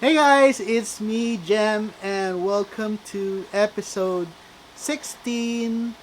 Hey guys, it's me, Jem, and welcome to episode 16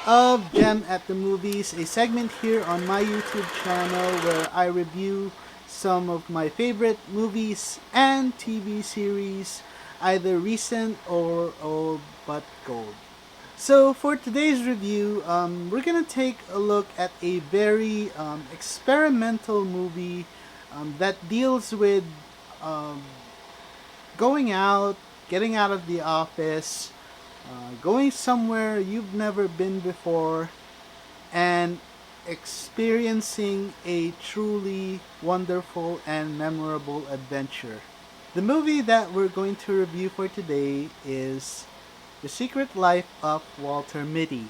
of Gem at the Movies, a segment here on my YouTube channel where I review some of my favorite movies and TV series, either recent or old but gold. So for today's review, we're gonna take a look at a very experimental movie that deals with um, going out, getting out of the office, going somewhere you've never been before, and experiencing a truly wonderful and memorable adventure. The movie that we're going to review for today is The Secret Life of Walter Mitty.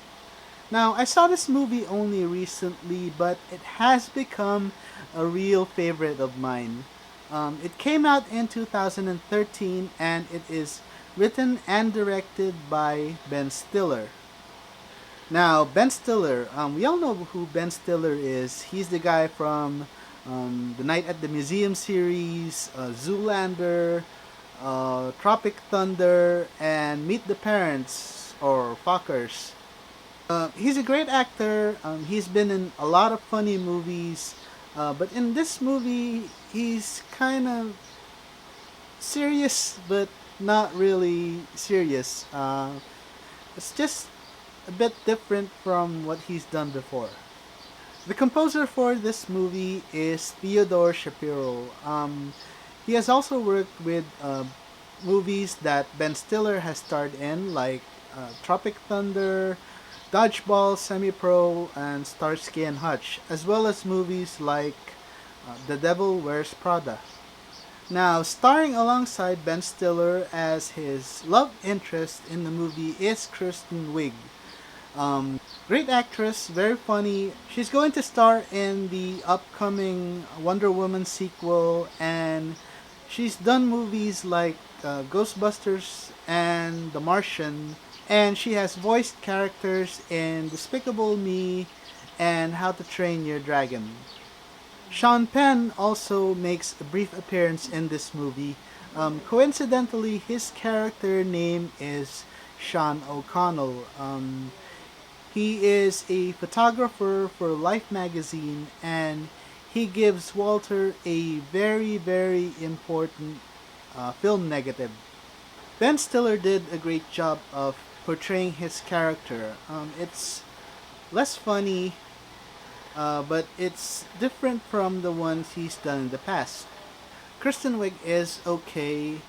Now, I saw this movie only recently, but it has become a real favorite of mine. It came out in 2013 and it is written and directed by Ben Stiller. Now, Ben Stiller, we all know who Ben Stiller is. He's the guy from the Night at the Museum series, Zoolander, Tropic Thunder, and Meet the Parents, or Fockers. He's a great actor. He's been in a lot of funny movies, but in this movie, he's kind of serious, but not really serious. It's just a bit different from what he's done before. The composer for this movie is Theodore Shapiro. He has also worked with movies that Ben Stiller has starred in, like Tropic Thunder, Dodgeball, Semi-Pro, and Starsky and Hutch, as well as movies like The Devil Wears Prada. Now, starring alongside Ben Stiller as his love interest in the movie is Kristen Wiig. Great actress, very funny. She's going to star in the upcoming Wonder Woman sequel, and she's done movies like Ghostbusters and The Martian, and she has voiced characters in Despicable Me and How to Train Your Dragon. Sean Penn also makes a brief appearance in this movie. Coincidentally, his character name is Sean O'Connell. He is a photographer for Life magazine, and he gives Walter a very, very important film negative. Ben Stiller did a great job of portraying his character. It's less funny, but it's different from the ones he's done in the past. Kristen Wiig is okay.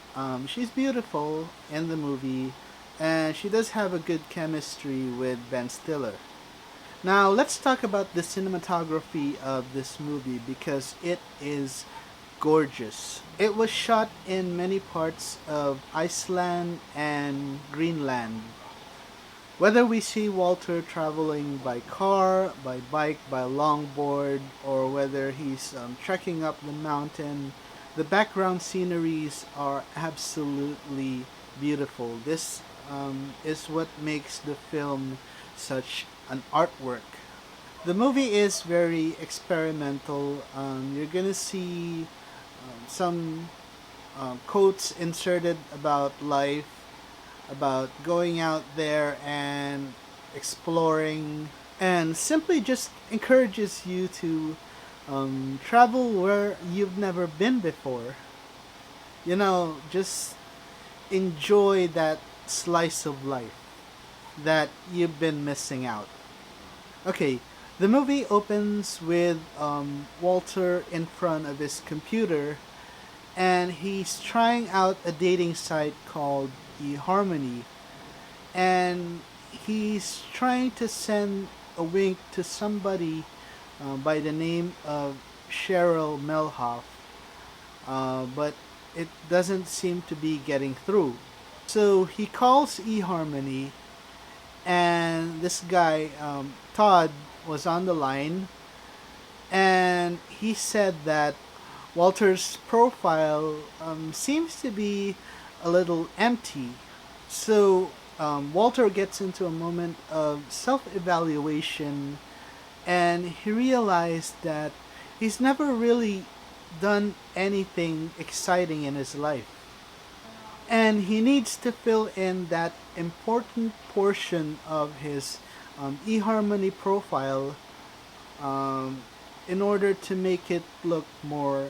She's beautiful in the movie, and she does have a good chemistry with Ben Stiller. Now, let's talk about the cinematography of this movie because it is gorgeous. It was shot in many parts of Iceland and Greenland. Whether we see Walter traveling by car, by bike, by longboard, or whether he's trekking up the mountain, the background sceneries are absolutely beautiful. This is what makes the film such an artwork. The movie is very experimental. You're gonna see some quotes inserted about life, about going out there and exploring, and simply just encourages you to travel where you've never been before. Just enjoy that slice of life that you've been missing out. Okay, the movie opens with Walter in front of his computer, and he's trying out a dating site called eHarmony, and he's trying to send a wink to somebody by the name of Cheryl Melhoff, but it doesn't seem to be getting through. So he calls eHarmony, and this guy, Todd, was on the line, and he said that Walter's profile seems to be a little empty. So Walter gets into a moment of self evaluation, and he realized that he's never really done anything exciting in his life. And he needs to fill in that important portion of his eHarmony profile um, in order to make it look more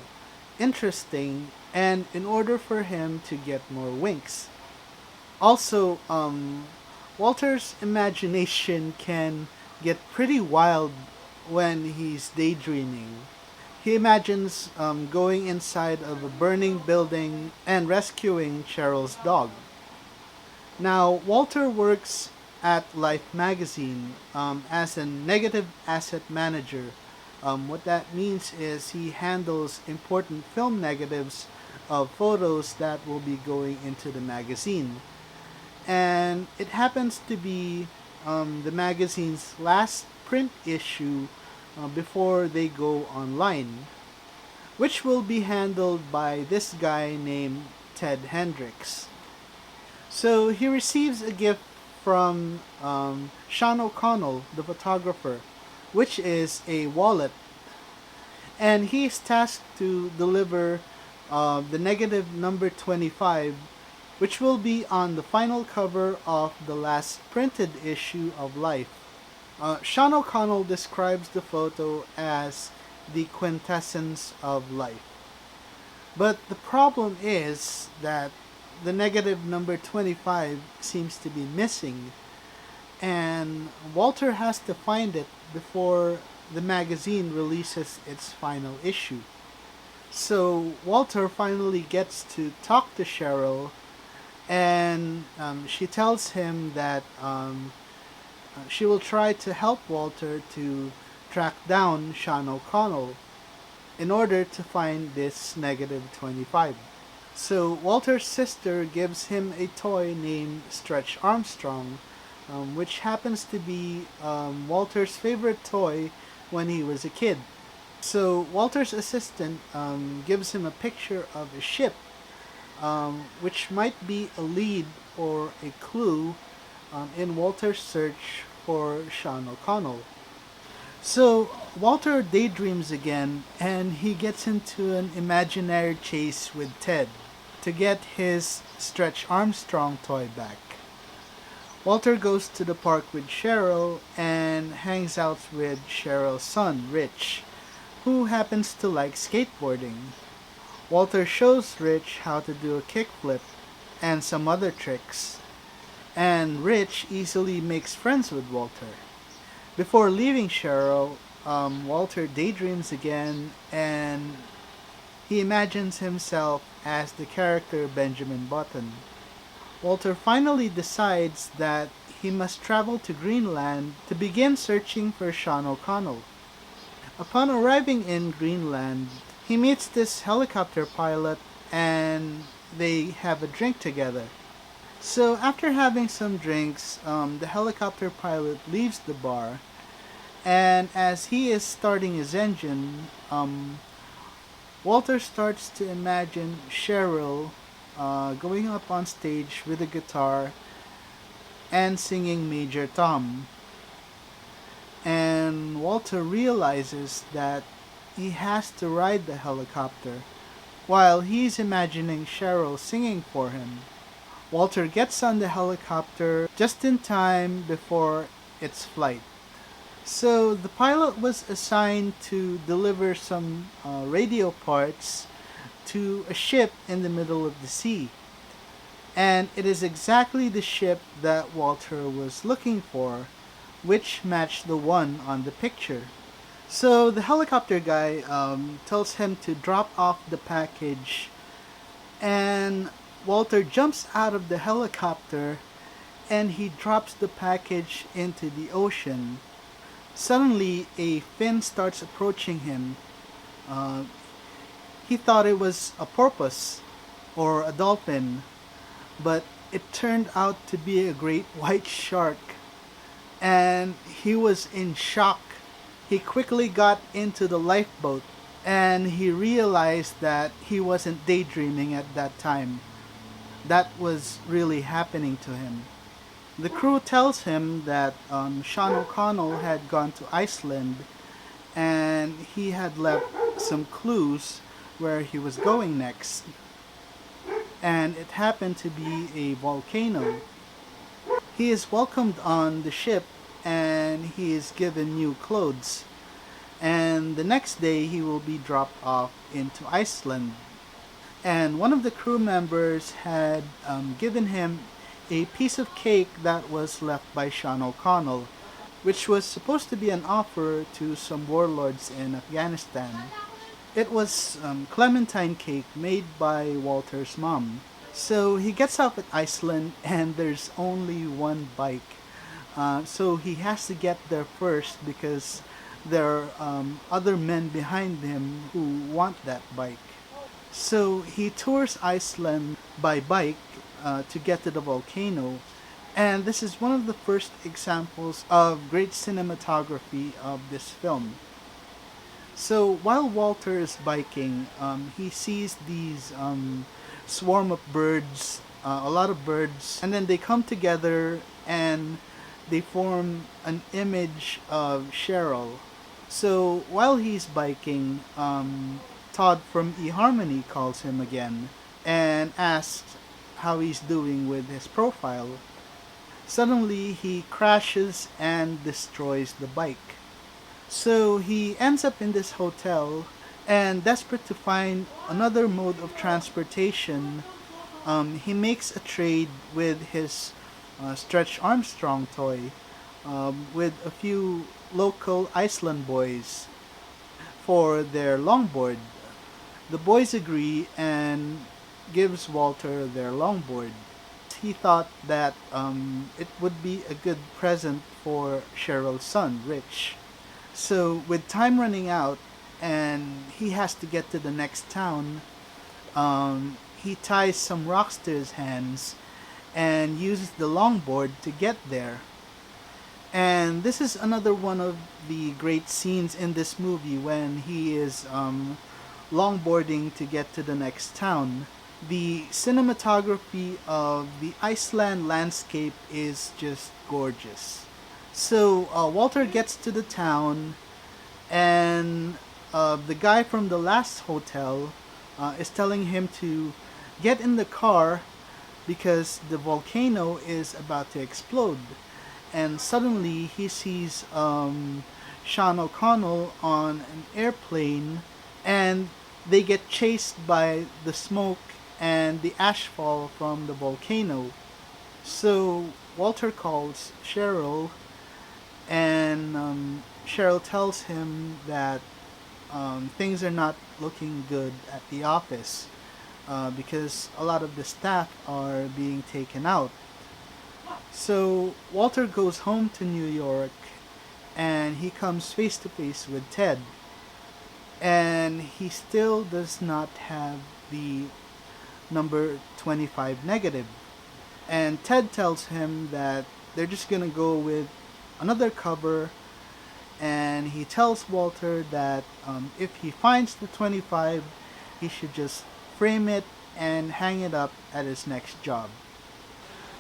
interesting and in order for him to get more winks. Also, Walter's imagination can get pretty wild when he's daydreaming. He imagines going inside of a burning building and rescuing Cheryl's dog. Now, Walter works at Life magazine as a negative asset manager. What that means is he handles important film negatives of photos that will be going into the magazine. And it happens to be the magazine's last print issue before they go online, which will be handled by this guy named Ted Hendricks. So he receives a gift from Sean O'Connell, the photographer, which is a wallet, and he is tasked to deliver the negative number 25, which will be on the final cover of the last printed issue of Life. Sean O'Connell describes the photo as the quintessence of life. But the problem is that the negative number 25 seems to be missing, and Walter has to find it before the magazine releases its final issue. So Walter finally gets to talk to Cheryl, and she tells him that she will try to help Walter to track down Sean O'Connell in order to find this negative 25. So Walter's sister gives him a toy named Stretch Armstrong, which happens to be Walter's favorite toy when he was a kid. So Walter's assistant gives him a picture of a ship, which might be a lead or a clue in Walter's search for Sean O'Connell. So Walter daydreams again and he gets into an imaginary chase with Ted to get his Stretch Armstrong toy back. Walter goes to the park with Cheryl and hangs out with Cheryl's son, Rich, who happens to like skateboarding. Walter shows Rich how to do a kickflip and some other tricks, and Rich easily makes friends with Walter. Before leaving Cheryl, Walter daydreams again and he imagines himself as the character Benjamin Button. Walter finally decides that he must travel to Greenland to begin searching for Sean O'Connell. Upon arriving in Greenland, he meets this helicopter pilot and they have a drink together. So after having some drinks, the helicopter pilot leaves the bar, and as he is starting his engine, Walter starts to imagine Cheryl going up on stage with a guitar and singing Major Tom. And Walter realizes that he has to ride the helicopter while he's imagining Cheryl singing for him. Walter gets on the helicopter just in time before its flight. So the pilot was assigned to deliver some radio parts to a ship in the middle of the sea. And it is exactly the ship that Walter was looking for, which matched the one on the picture. So the helicopter guy tells him to drop off the package, and Walter jumps out of the helicopter and he drops the package into the ocean. Suddenly, a fin starts approaching him. He thought it was a porpoise or a dolphin, but it turned out to be a great white shark, and he was in shock. He quickly got into the lifeboat and he realized that he wasn't daydreaming at that time. That was really happening to him. The crew tells him that Sean O'Connell had gone to Iceland and he had left some clues where he was going next, and it happened to be a volcano. He is welcomed on the ship and he is given new clothes. And the next day he will be dropped off into Iceland. And one of the crew members had given him a piece of cake that was left by Sean O'Connell, which was supposed to be an offer to some warlords in Afghanistan. It was clementine cake made by Walter's mom. So he gets off at Iceland and there's only one bike. So he has to get there first because there are other men behind him who want that bike. So he tours Iceland by bike to get to the volcano. And this is one of the first examples of great cinematography of this film. So while Walter is biking, he sees these swarm of birds, a lot of birds, and then they come together and they form an image of Cheryl. So while he's biking, Todd from eHarmony calls him again and asks how he's doing with his profile. Suddenly, he crashes and destroys the bike. So he ends up in this hotel and desperate to find another mode of transportation, he makes a trade with his Stretch Armstrong toy with a few local Iceland boys for their longboard. The boys agree and gives Walter their longboard. He thought that it would be a good present for Cheryl's son, Rich. So with time running out and he has to get to the next town, he ties some rocks to his hands and uses the longboard to get there. And this is another one of the great scenes in this movie when he is longboarding to get to the next town. The cinematography of the Iceland landscape is just gorgeous. So Walter gets to the town, and the guy from the last hotel is telling him to get in the car because the volcano is about to explode. And suddenly he sees Sean O'Connell on an airplane, and they get chased by the smoke and the ashfall from the volcano. So Walter calls Cheryl, and Cheryl tells him that things are not looking good at the office because a lot of the staff are being taken out. So Walter goes home to New York and he comes face to face with Ted. And he still does not have the number 25 negative. And Ted tells him that they're just gonna go with another cover, and he tells Walter that if he finds the 25, he should just frame it and hang it up at his next job.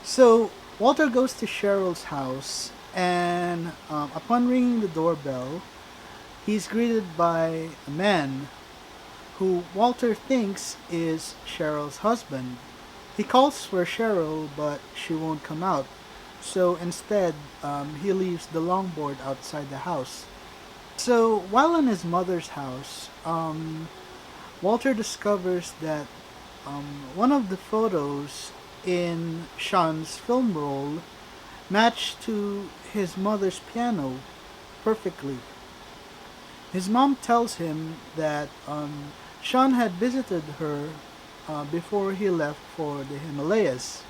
So Walter goes to Cheryl's house, and upon ringing the doorbell, he's greeted by a man who Walter thinks is Cheryl's husband. He calls for Cheryl, but she won't come out. So instead, he leaves the longboard outside the house. So while in his mother's house, Walter discovers that one of the photos in Sean's film roll matched to his mother's piano perfectly. His mom tells him that Sean had visited her before he left for the Himalayas.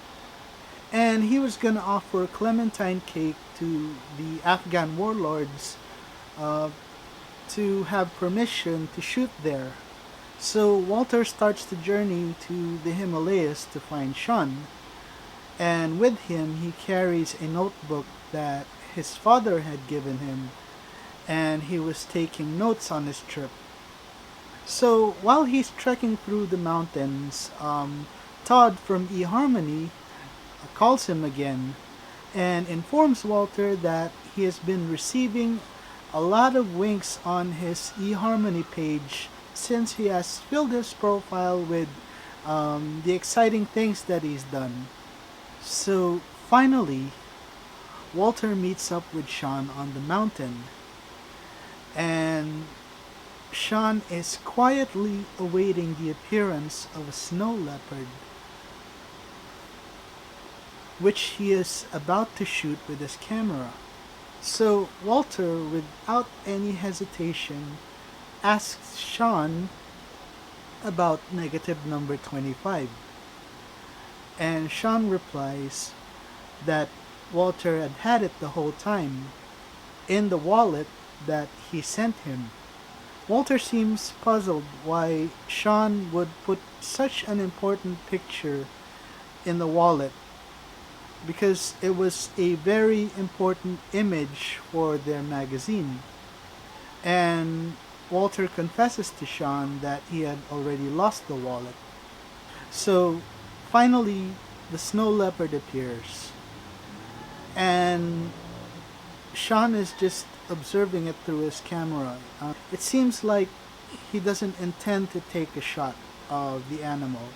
And he was going to offer clementine cake to the Afghan warlords to have permission to shoot there. So Walter starts the journey to the Himalayas to find Sean. And with him, he carries a notebook that his father had given him, and he was taking notes on his trip. So while he's trekking through the mountains, Todd from eHarmony calls him again and informs Walter that he has been receiving a lot of winks on his eHarmony page since he has filled his profile with the exciting things that he's done. So finally, Walter meets up with Sean on the mountain, and Sean is quietly awaiting the appearance of a snow leopard, which he is about to shoot with his camera. So Walter, without any hesitation, asks Sean about negative number 25. And Sean replies that Walter had it the whole time in the wallet that he sent him. Walter seems puzzled why Sean would put such an important picture in the wallet, because it was a very important image for their magazine. And Walter confesses to Sean that he had already lost the wallet. So finally, the snow leopard appears, and Sean is just observing it through his camera. It seems like he doesn't intend to take a shot of the animal.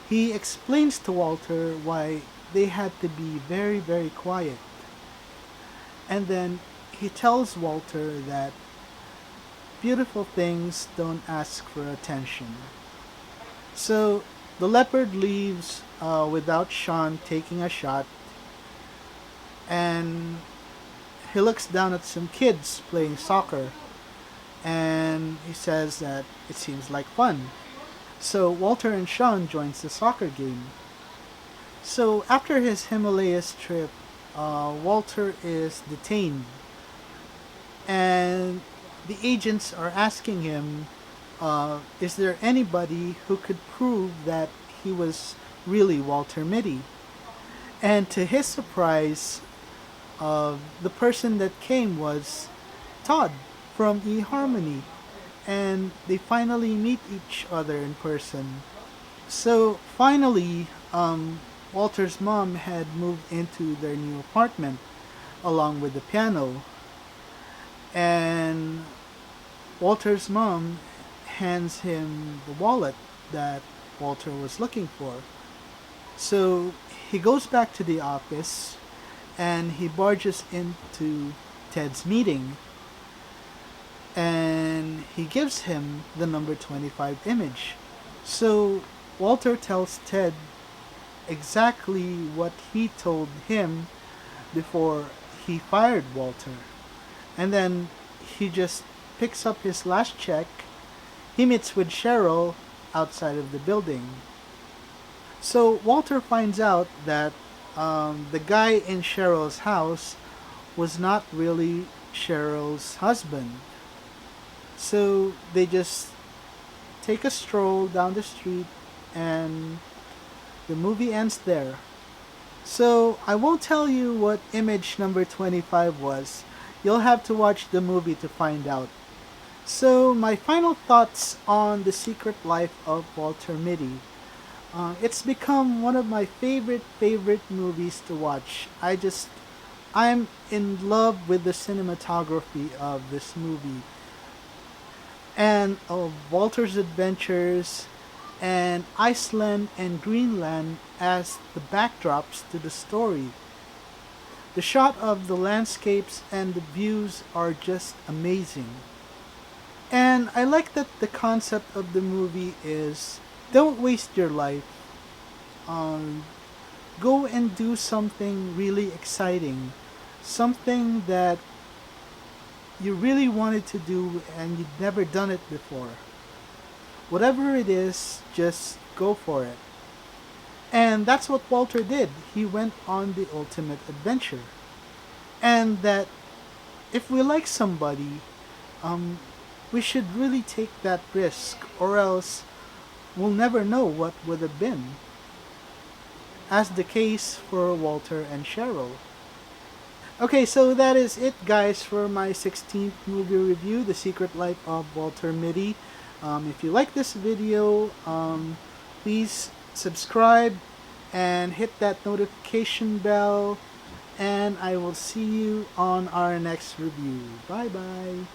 He explains to Walter why they had to be very, very quiet. And then he tells Walter that beautiful things don't ask for attention. So the leopard leaves without Sean taking a shot, and he looks down at some kids playing soccer, and he says that it seems like fun. So Walter and Sean joins the soccer game. So after his Himalayas trip, Walter is detained, and the agents are asking him, is there anybody who could prove that he was really Walter Mitty? And to his surprise, the person that came was Todd from eHarmony, and they finally meet each other in person. So finally, Walter's mom had moved into their new apartment along with the piano, and Walter's mom hands him the wallet that Walter was looking for. So he goes back to the office and he barges into Ted's meeting, and he gives him the number 25 image. So Walter tells Ted exactly what he told him before he fired Walter. And then he just picks up his last check. He meets with Cheryl outside of the building. So Walter finds out that the guy in Cheryl's house was not really Cheryl's husband. So they just take a stroll down the street, and the movie ends there. So I won't tell you what image number 25 was. You'll have to watch the movie to find out. So my final thoughts on The Secret Life of Walter Mitty. It's become one of my favorite movies to watch. I'm in love with the cinematography of this movie, and of Walter's adventures, and Iceland and Greenland as the backdrops to the story. The shot of the landscapes and the views are just amazing. And I like that the concept of the movie is, don't waste your life. Go and do something really exciting. Something that you really wanted to do and you'd never done it before. Whatever it is, just go for it. And that's what Walter did. He went on the ultimate adventure. And that if we like somebody, we should really take that risk, or else we'll never know what would have been. As the case for Walter and Cheryl. Okay, so that is it, guys, for my 16th movie review, The Secret Life of Walter Mitty. If you like this video, please subscribe and hit that notification bell, and I will see you on our next review. Bye bye.